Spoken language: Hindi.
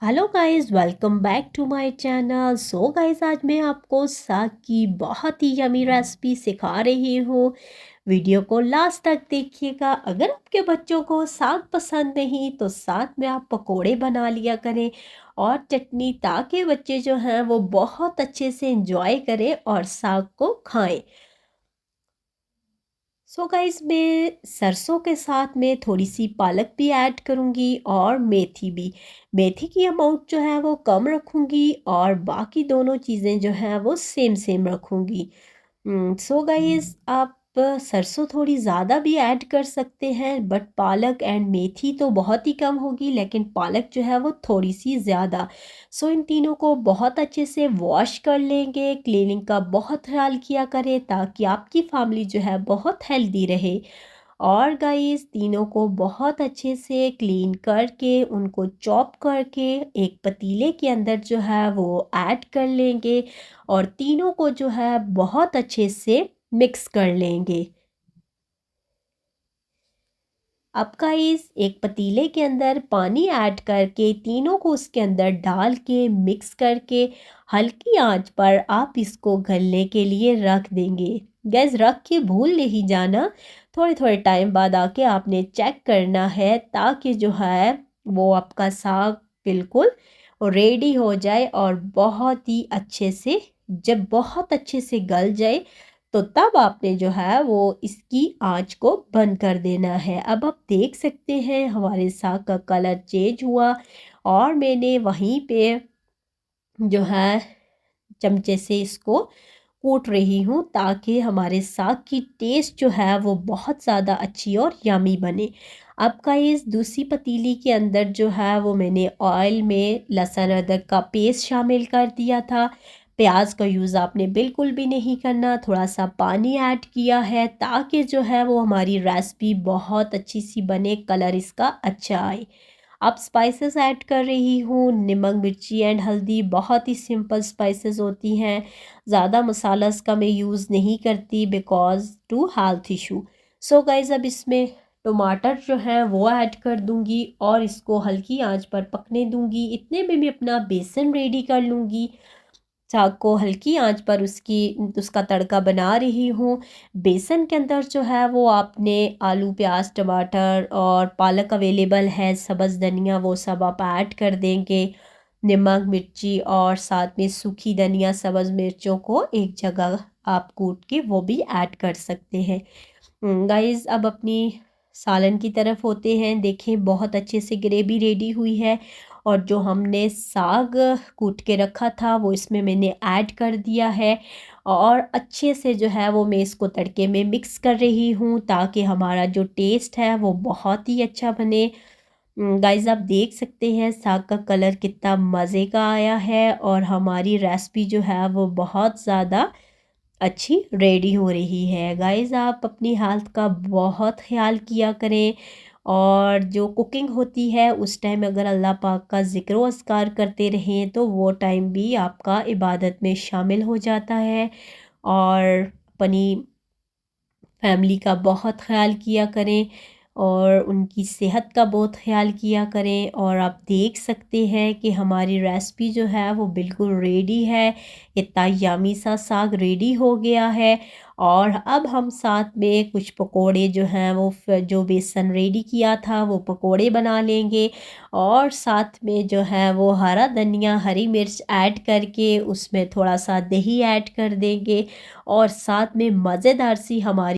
Hello guys, welcome back to my channel. So guys, आज मैं आपको साग की बहुत ही यमी रेसिपी सिखा रही हूँ। वीडियो को लास्ट तक देखिएगा। अगर आपके बच्चों को साग पसंद नहीं तो साथ में आप पकोड़े बना लिया करें और चटनी, ताकि बच्चे जो हैं वो बहुत अच्छे से एंजॉय करें और साग को खाएं। सो गाइस, मैं सरसों के साथ में थोड़ी सी पालक भी ऐड करूँगी और मेथी भी। मेथी की अमाउंट जो है वो कम रखूँगी और बाकी दोनों चीज़ें जो हैं वो सेम सेम रखूँगी। सो गाइस, आप सरसों थोड़ी ज़्यादा भी ऐड कर सकते हैं, बट पालक एंड मेथी तो बहुत ही कम होगी, लेकिन पालक जो है वो थोड़ी सी ज़्यादा। सो इन तीनों को बहुत अच्छे से वॉश कर लेंगे। क्लीनिंग का बहुत ख्याल किया करें ताकि आपकी फैमिली जो है बहुत हेल्दी रहे। और गाइस, तीनों को बहुत अच्छे से क्लीन करके उनको चॉप करके एक पतीले के अंदर जो है वो ऐड कर लेंगे और तीनों को जो है बहुत अच्छे से मिक्स कर लेंगे। अब गाइस, एक पतीले के अंदर पानी ऐड करके तीनों को उसके अंदर डाल के मिक्स करके हल्की आंच पर आप इसको गलने के लिए रख देंगे। गैस रख के भूल नहीं जाना। थोड़े थोड़े टाइम बाद आके आपने चेक करना है, ताकि जो है वो आपका साग बिल्कुल रेडी हो जाए और बहुत ही अच्छे से, जब बहुत अच्छे से गल जाए तो तब आपने जो है वो इसकी आंच को बंद कर देना है। अब आप देख सकते हैं हमारे साग का कलर चेंज हुआ और मैंने वहीं पे जो है चमचे से इसको कूट रही हूँ, ताकि हमारे साग की टेस्ट जो है वो बहुत ज़्यादा अच्छी और यमी बने। अब का इस दूसरी पतीली के अंदर जो है वो मैंने ऑयल में लहसुन अदरक का पेस्ट शामिल कर दिया था। प्याज का यूज़ आपने बिल्कुल भी नहीं करना। थोड़ा सा पानी ऐड किया है ताकि जो है वो हमारी रेसिपी बहुत अच्छी सी बने, कलर इसका अच्छा आए। अब स्पाइसेस ऐड कर रही हूँ, नमक, मिर्ची एंड हल्दी। बहुत ही सिंपल स्पाइसेस होती हैं। ज़्यादा मसाला का मैं यूज़ नहीं करती because to health issue. So guys, अब इसमें टमाटर जो है वो ऐड कर दूंगी और इसको हल्की आंच पर पकने दूंगी। इतने में मैं अपना बेसन रेडी कर लूँगी। साग को हल्की आंच पर उसका तड़का बना रही हूँ। बेसन के अंदर जो है वो आपने आलू, प्याज, टमाटर और पालक अवेलेबल है, सब्ज़ धनिया, वो सब आप ऐड कर देंगे। नमक, मिर्ची और साथ में सूखी धनिया, सब्ज़ मिर्चों को एक जगह आप कूट के वो भी ऐड कर सकते हैं। गाइस, अब अपनी सालन की तरफ होते हैं। देखें, बहुत अच्छे से ग्रेवी रेडी हुई है और जो हमने साग कूट के रखा था वो इसमें मैंने ऐड कर दिया है और अच्छे से जो है वो मैं इसको तड़के में मिक्स कर रही हूँ, ताकि हमारा जो टेस्ट है वो बहुत ही अच्छा बने। गाइस, आप देख सकते हैं साग का कलर कितना मज़े का आया है और हमारी रेसिपी जो है वो बहुत ज़्यादा अच्छी रेडी हो रही है। गाइस, आप अपनी हेल्थ का बहुत ख्याल किया करें और जो कुकिंग होती है उस टाइम अगर अल्लाह पाक का ज़िक्र व अस्कार करते रहें तो वो टाइम भी आपका इबादत में शामिल हो जाता है। और अपनी फैमिली का बहुत ख़्याल किया करें और उनकी सेहत का बहुत ख़्याल किया करें। और आप देख सकते हैं कि हमारी रेसिपी जो है वो बिल्कुल रेडी है। इतना यमी सा साग रेडी हो गया है और अब हम साथ में कुछ पकोड़े जो हैं वो जो बेसन रेडी किया था वो पकोड़े बना लेंगे और साथ में जो है वो हरा धनिया, हरी मिर्च ऐड करके उसमें थोड़ा सा दही ऐड कर देंगे और साथ में मज़ेदार सी हमारी